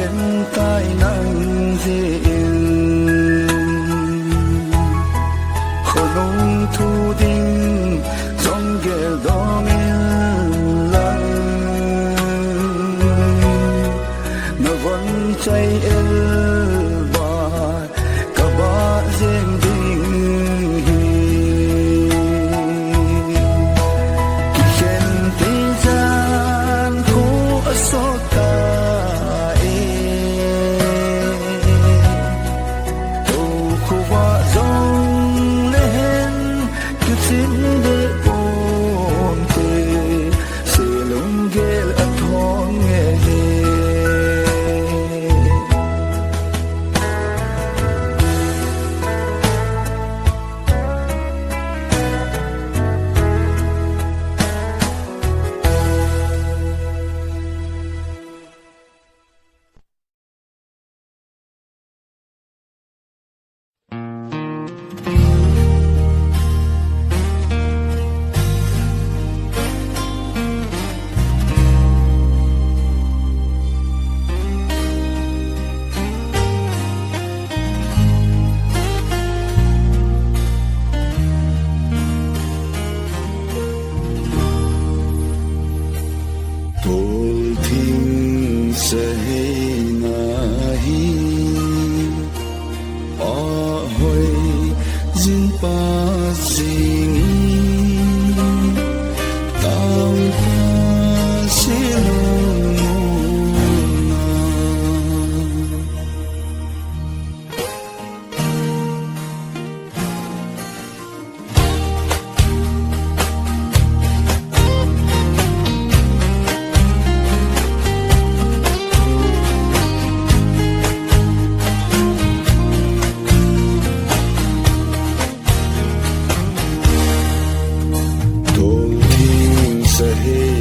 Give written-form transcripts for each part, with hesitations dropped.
khen tai nang diện khổ nông thu đinh trong ghé đong yên lặng nó vẫn cháy el và cả ba riêng đình khi khen thế gian khổ số ta hey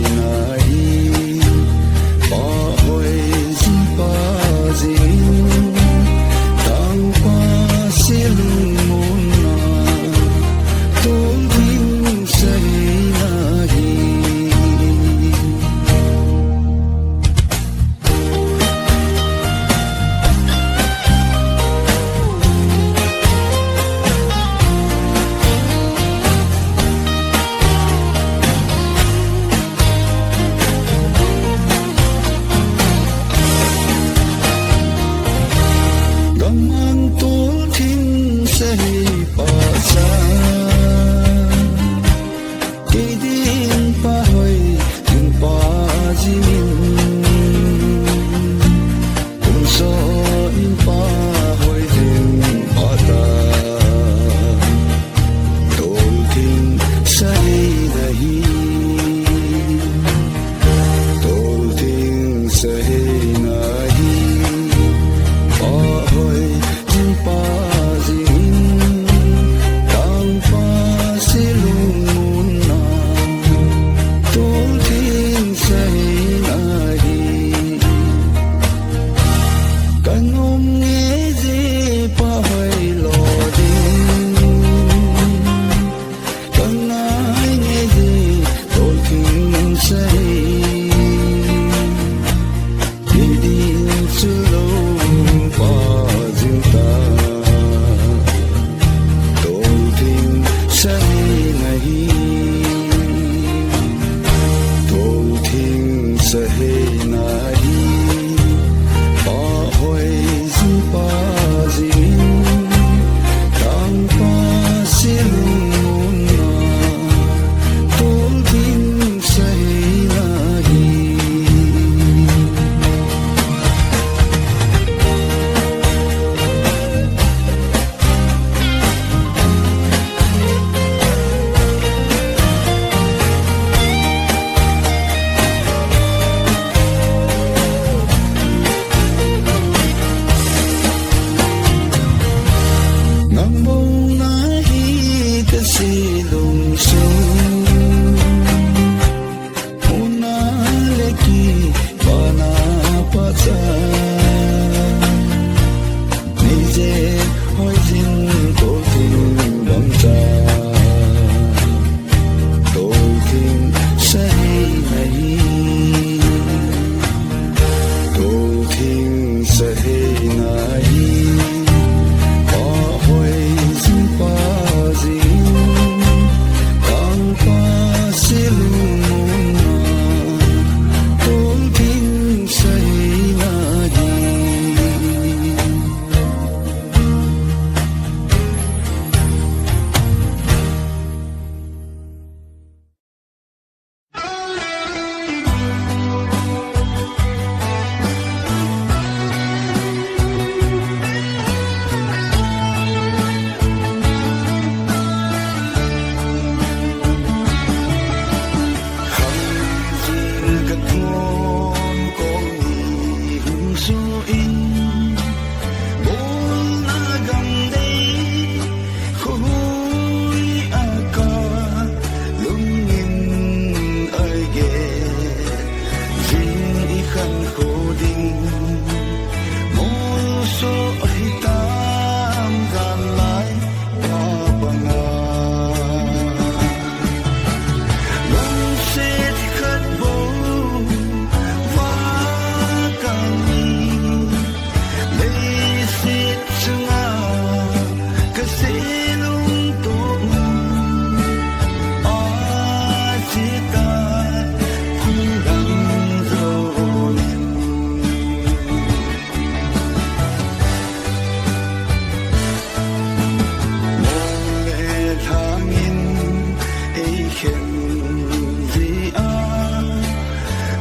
khen gì à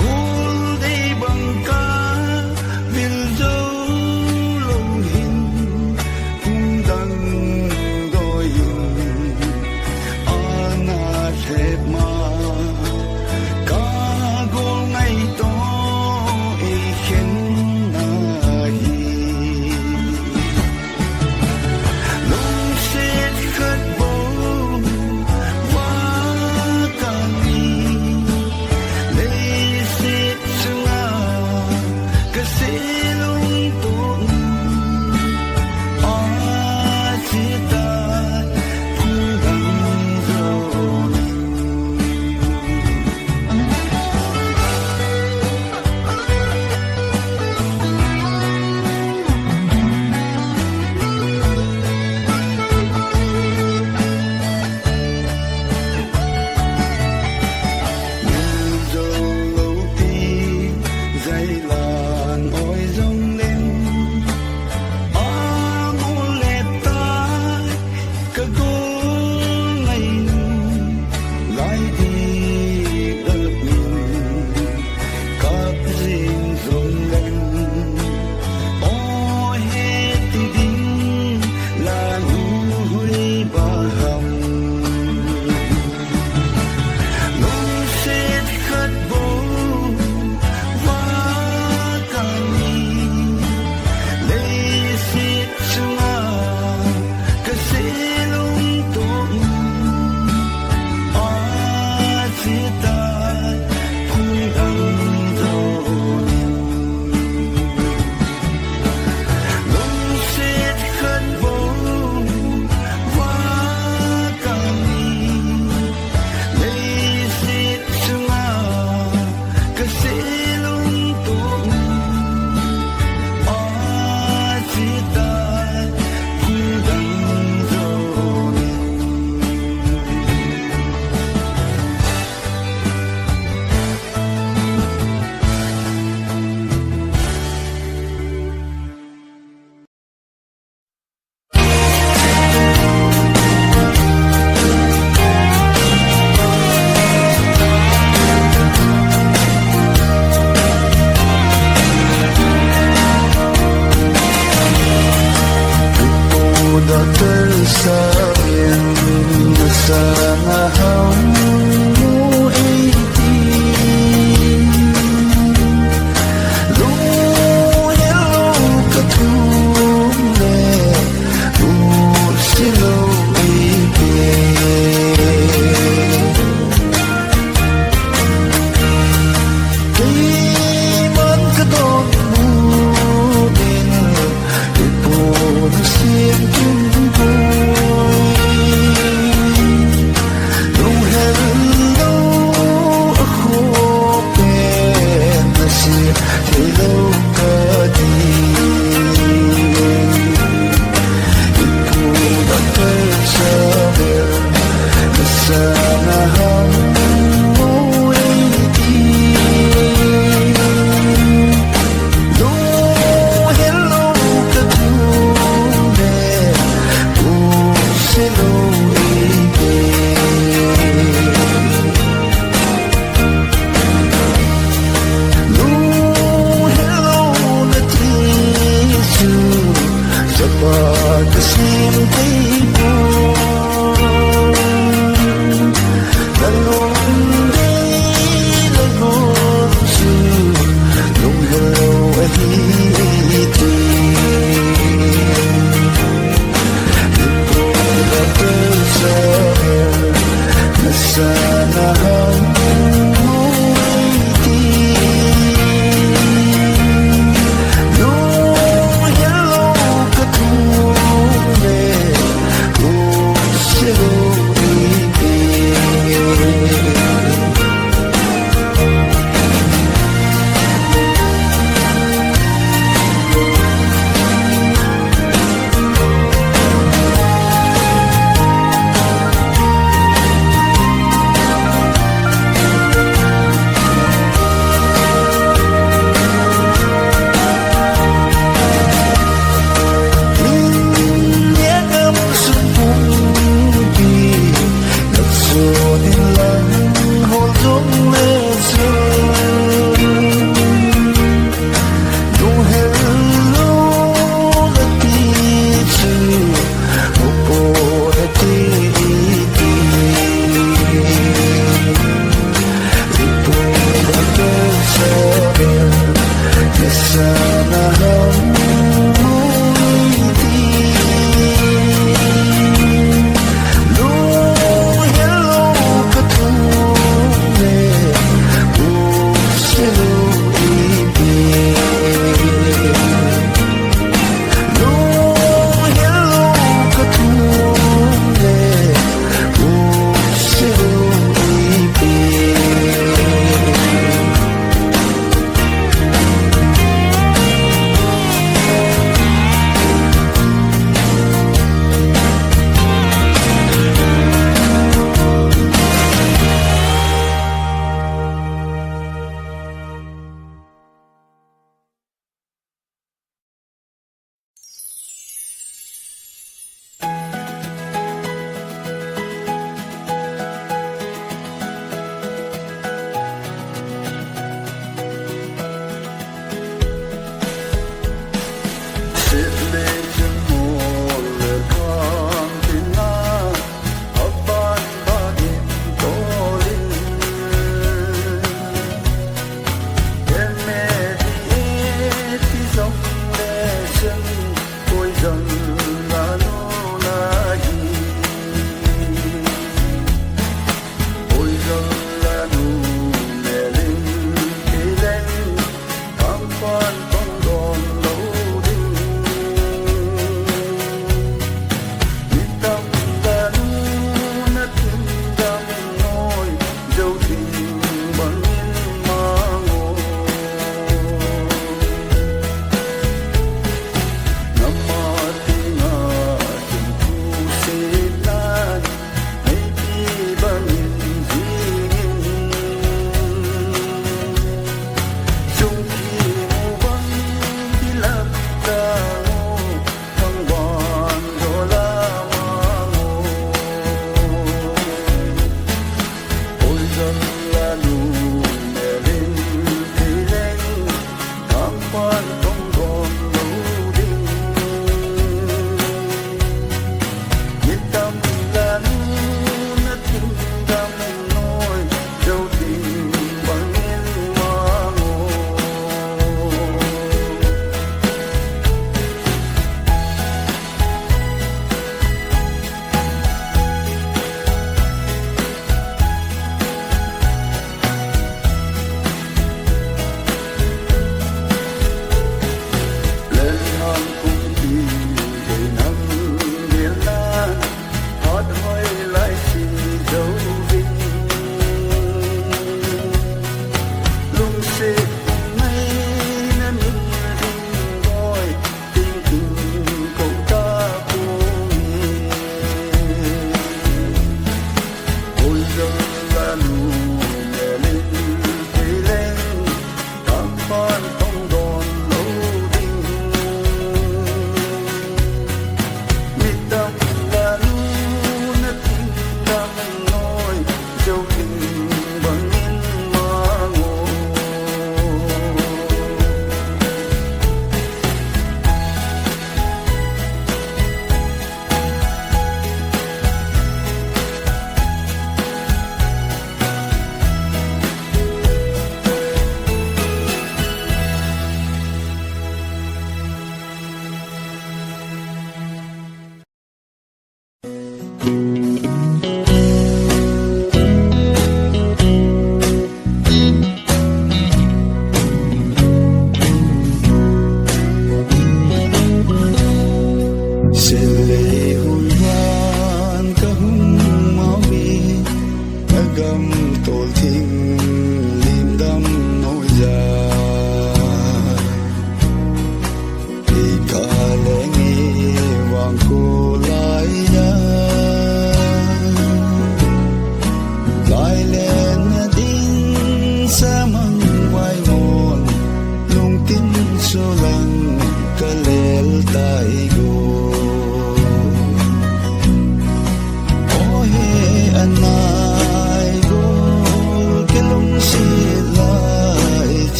gul đi bằng ca vil dấu lòng hình cũng đằng đôi hình ana thép mà ca gul ngày đó ý khen na hi lòng sẽ khát bóng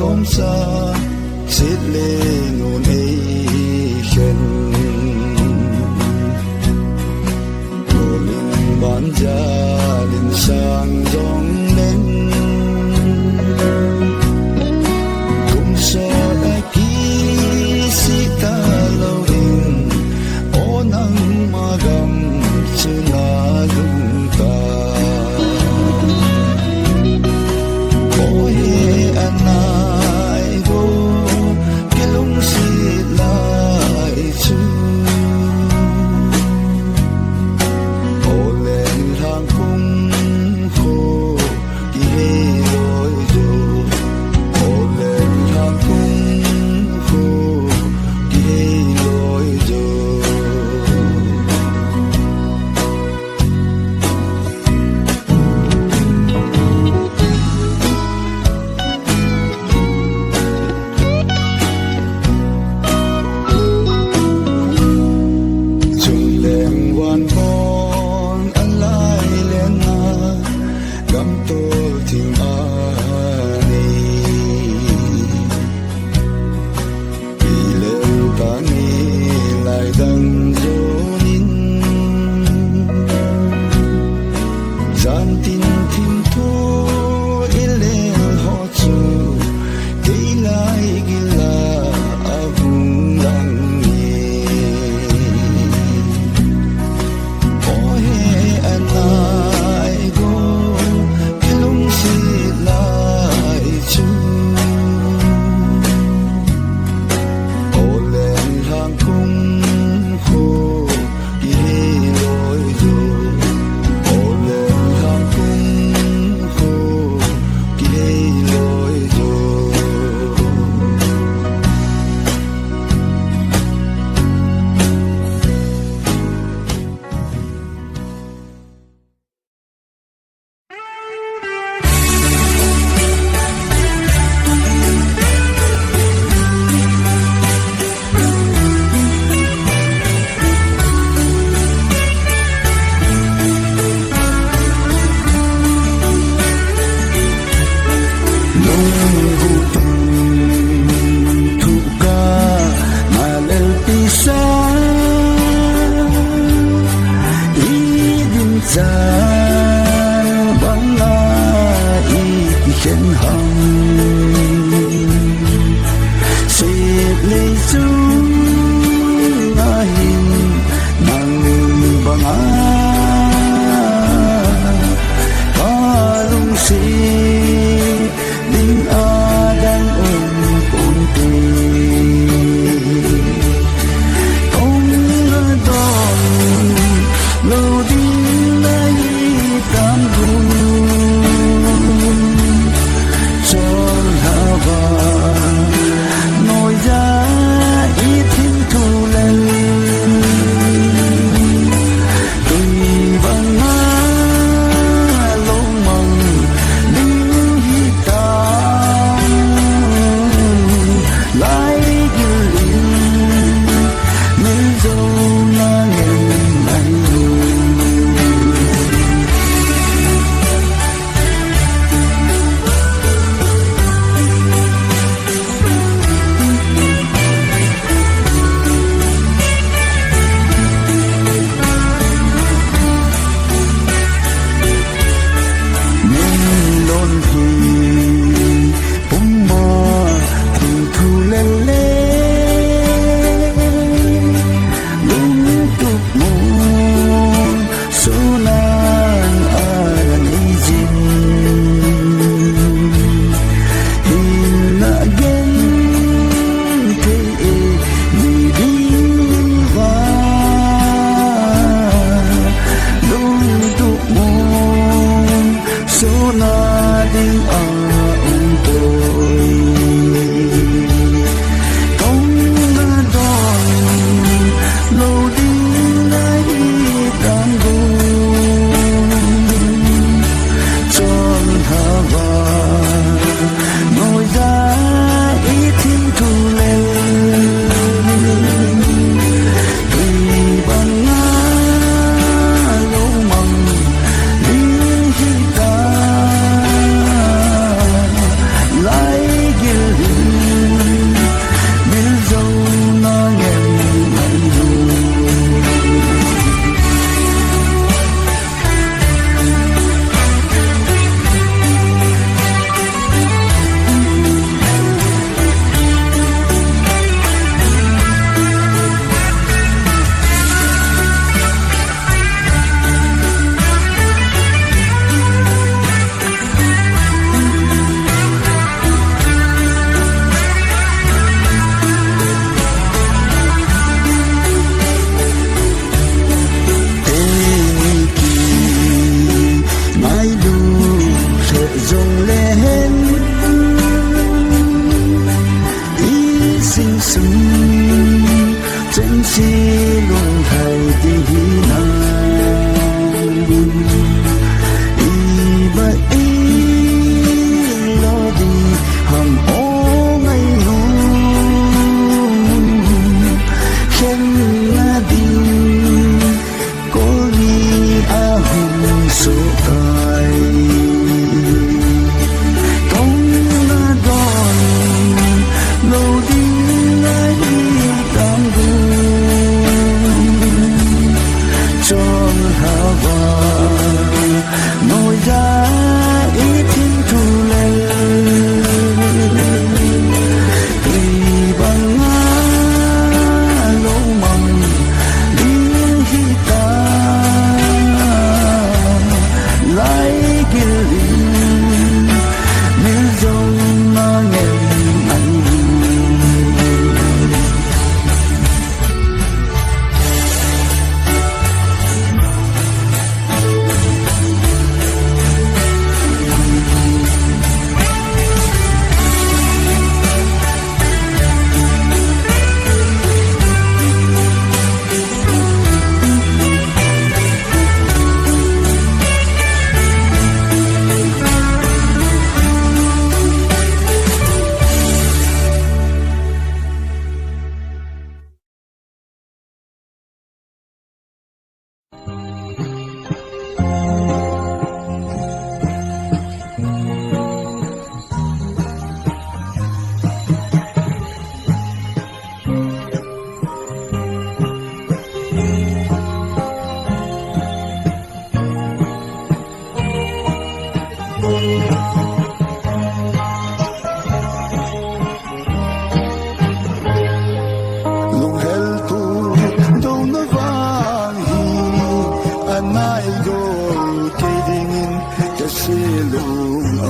gom sa sit le ngun ei khen rolling ban ja lin sang dong len kum sa a ki si ta lo in onang magam chuna lung ta anai go kilung si lai chu olen hang kung ko ki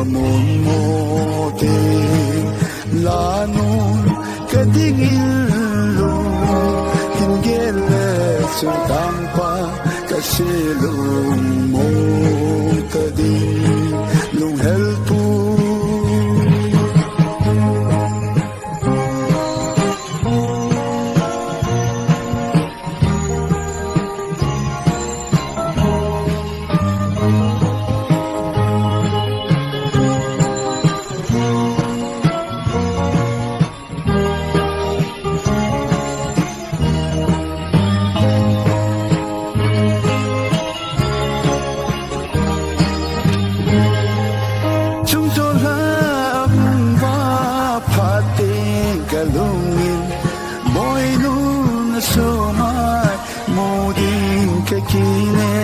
amon mo te lanun kadingilo hingele sutang pa kasilong mo kading lung helpu kalungin boy nun na sumay muding kakine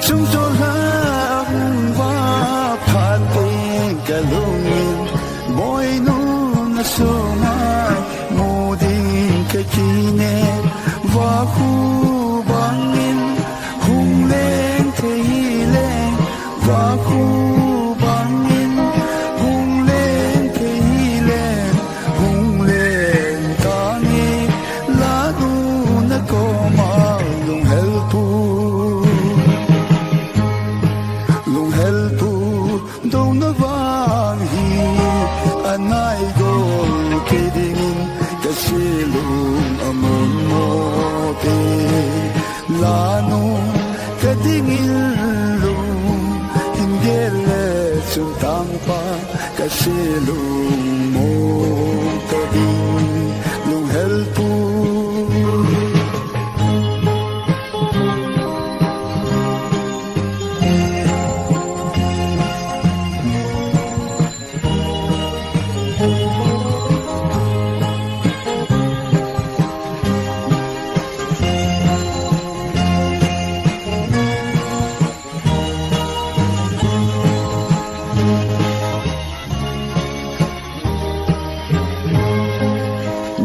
sungsola akong wapating kalungin boy nun na sumay muding kakine wakubangin hungleng tehileng waku bangin hung lên kailen hung lên tangi ladu na ko lung helpu do na wang hi anai go kidingin kasilung amon mo te lanu kadingil sutang pa kasilong mo kading lung helpu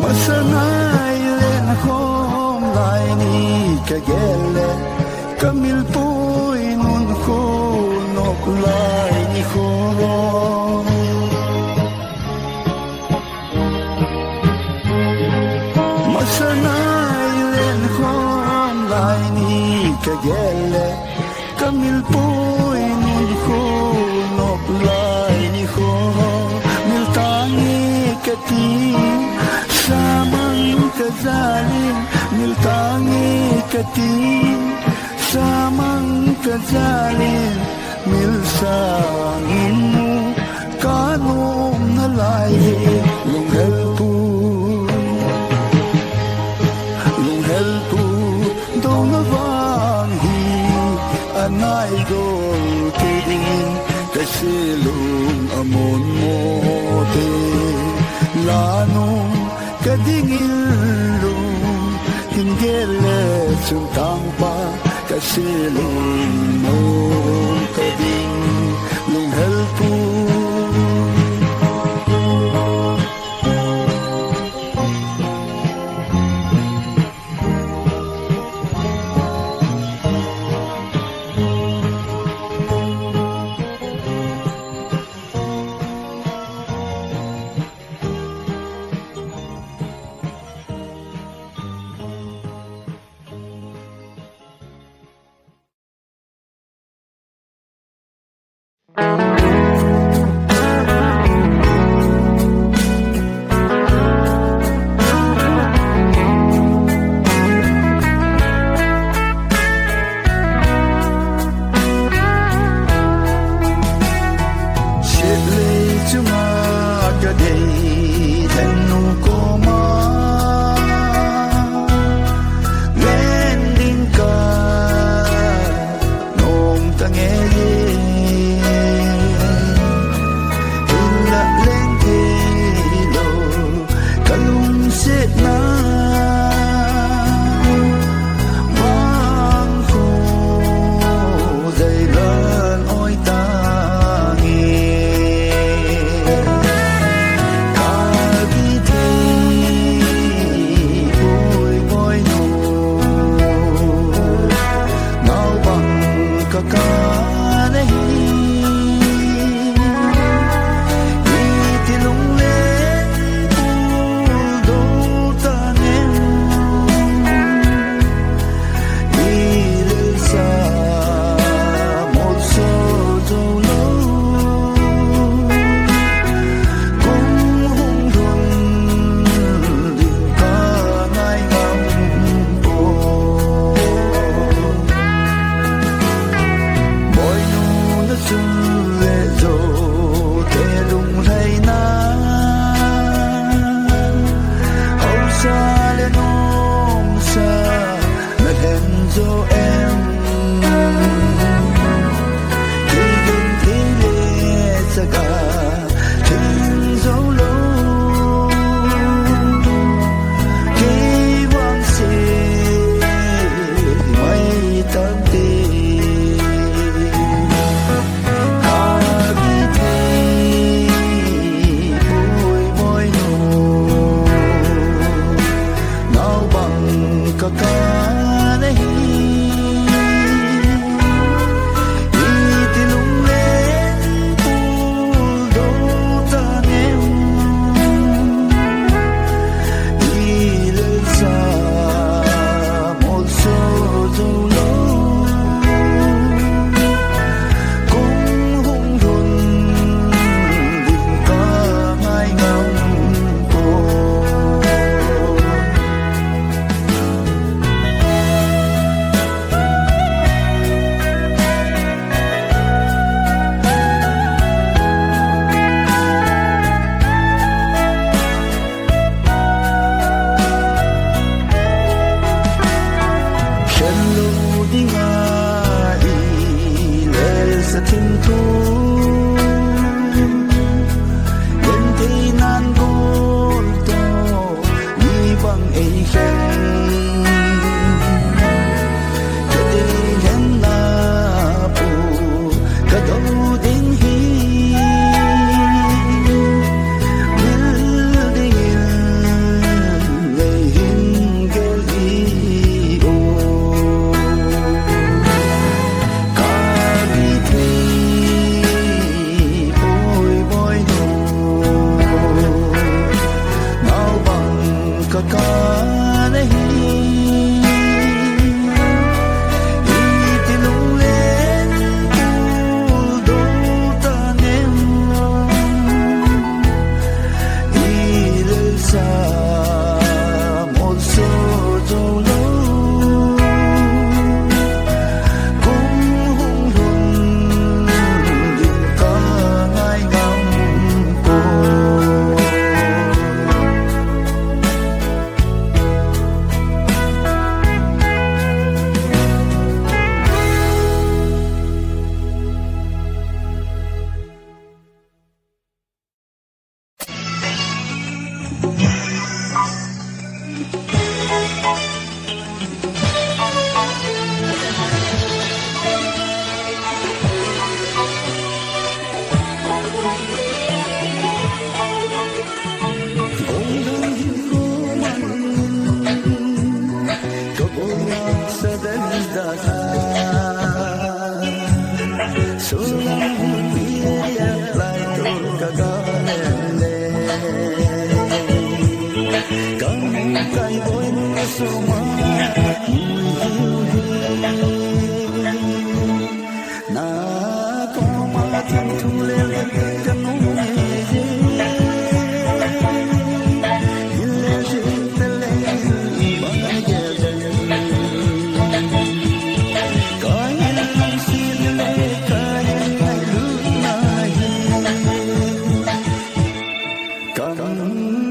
masanay len akong lai ni kagele kamil po'y nun ko nokulay ni koro masanay len akong lai ni kagele kamil po'y nun ko nokulay ni koro miltangi kating samang kazalin miltangi kating samang kazalin milsangin mo kanong nalayi lung helpu do na wanghi anay go kiding kasilong amon mo te lanong kadingilo hinggele sutang pa kasilong mo kading lung helpu le zo te lung lai na hau sa le nom sa na hen zo em ki gen ki le sa ga thing zo lo ki wang se mai tam ti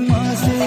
Masih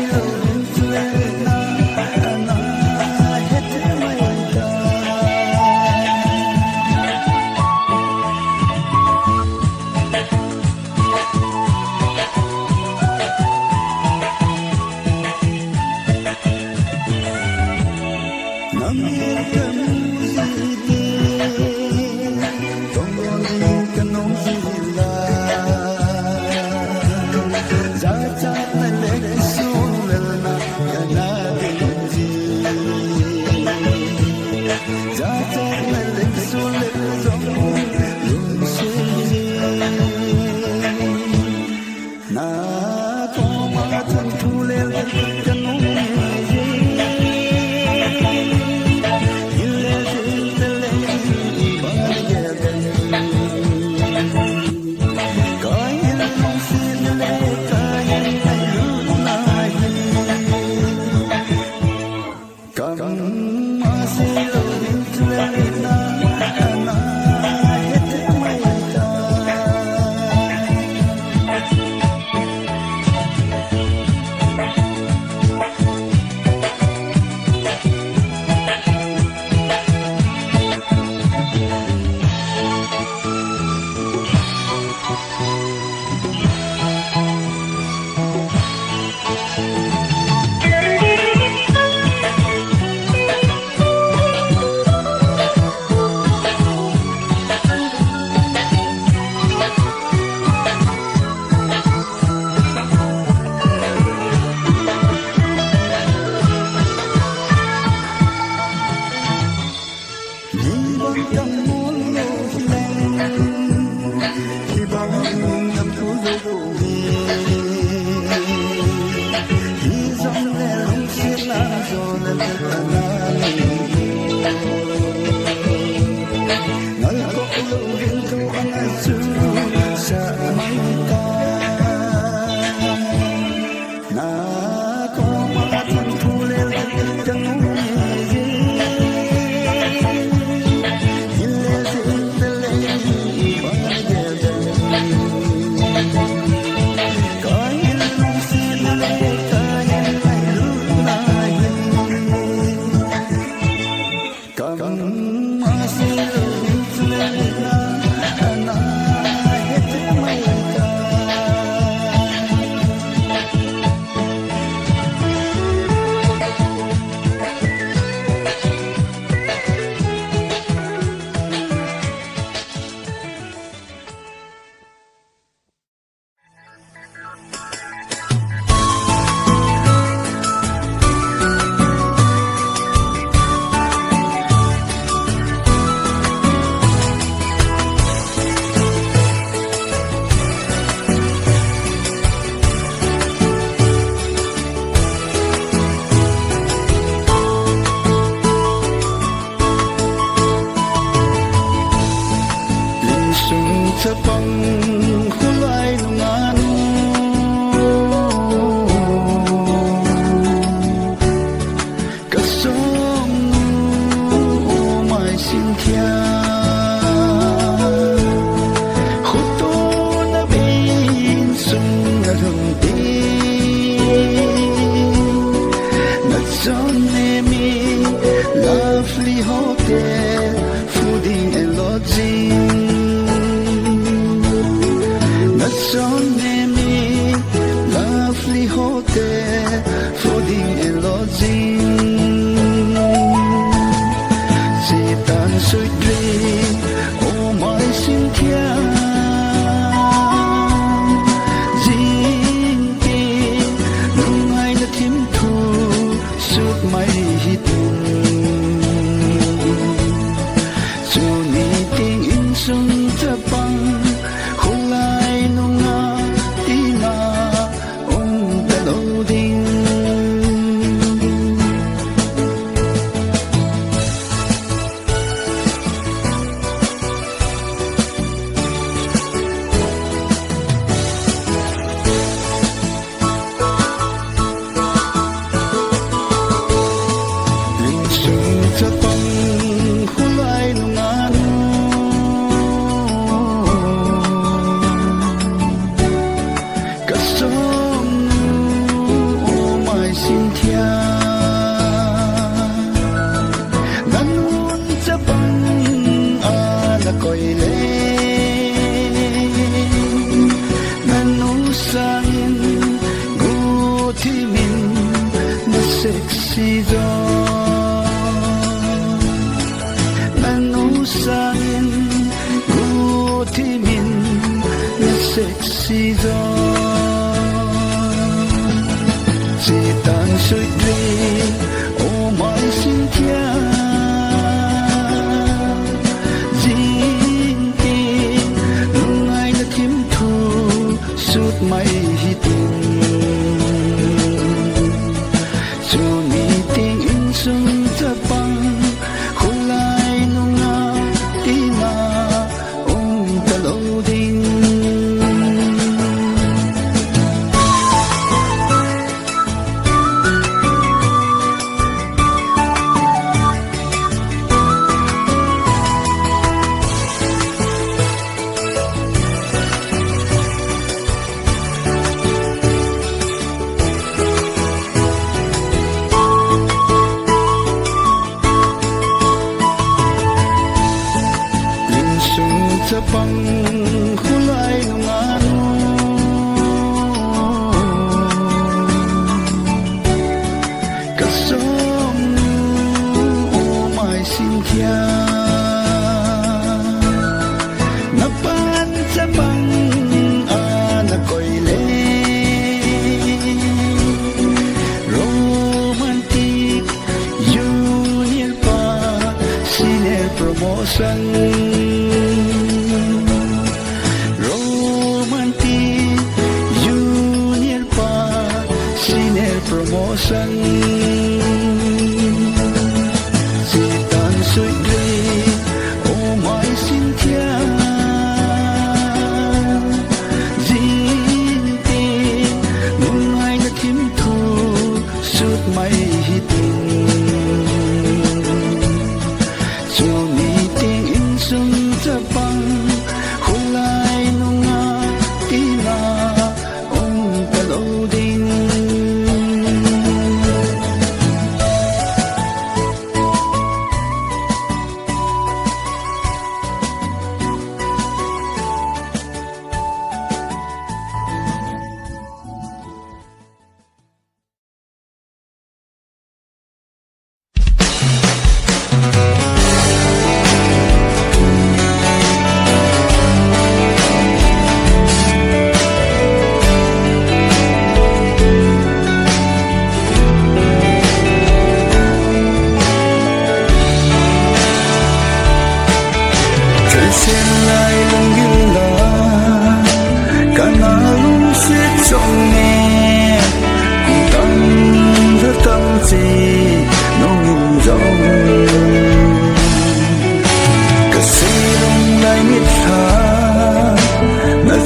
su sa mai ta na ko ma tan thu le tang ye ile sin de le ba ye de ka il lu sin le ka ye lai lu na ye kam ma si lu le na na het mai ta sa pang hulay ng ano kasong may sintiya huto na bin sung narumdi natsonemi lovely hotel fooding and lodging Sonemi, lovely hotel, fooding and lodging. Sitan sweet dream, oh my Cynthia. Jinki, nung ay natim to, suit my hitung. Suniting insung tapang, hulay nung tina ong taloding linsong sa panghulay nung ano kasong umay Cynthia nanun sa pang anak ko'y le nanusangin gutimin na sexy doon nanusangin gutimin na sexy doon Sitan sweet dream, oh my Cynthia. Jinki, nung ay natim to, suit my hiting. Suniting insung tapang, hulay nung tina, ong taloding. Sa panghulay ng ano kasong umay Cynthia napan sa pang anak ko'y le romantic junior pa senior promotion promotion Sitan sweet dream, oh my Cynthia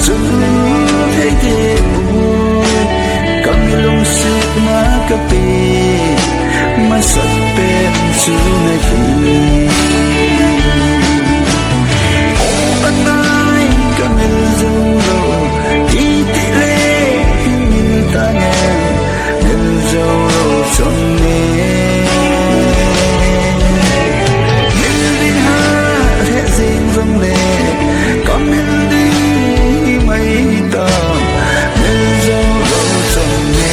chung thấy thế buồn cầm lung sức má cà phê mà sắp bên chú này khi anh ai cầm dâu lô đi tị lê nhìn ta nghe nên dâu lô trong nè nên đi hát hết riêng vâng lệ con nên đi mấy tờ nên dâu lô trong nè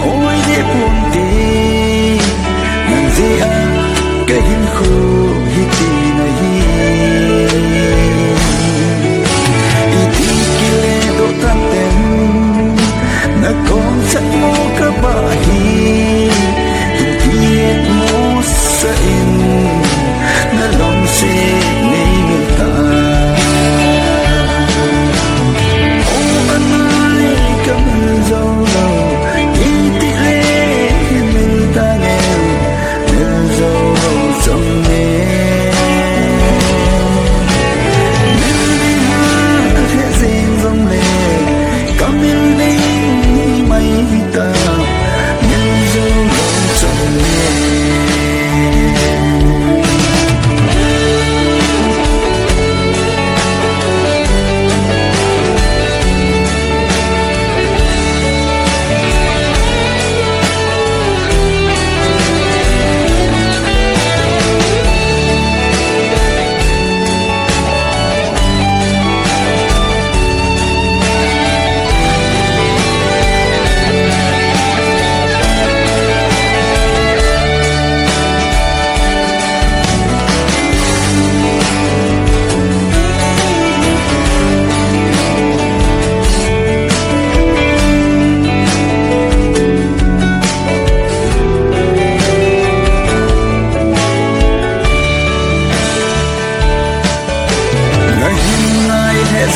ôi để buồn đi nàng gì cái hình khô hít đi này ít kia độ tan tem na con chắc mô cả bà hi hình kia mô sa in na lòng sẽ ngay người ta ô anh ơi cầm dâu lâu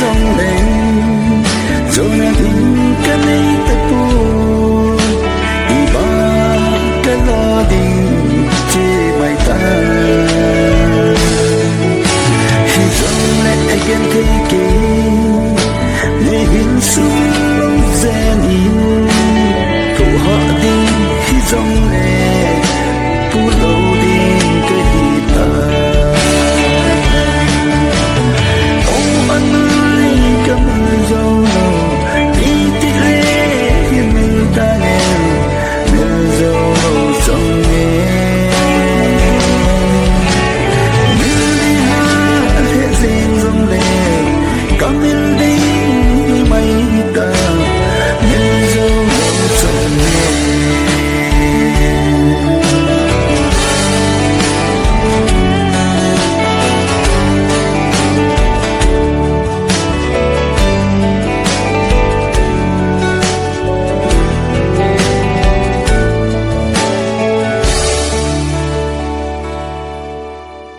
dòng lên rồi là tình cái này ta buồn đi ba cái lo đi chê bài ta khi dòng lên ai khen thế kì để hình xuống lòng gian in cầu họ đi khi dòng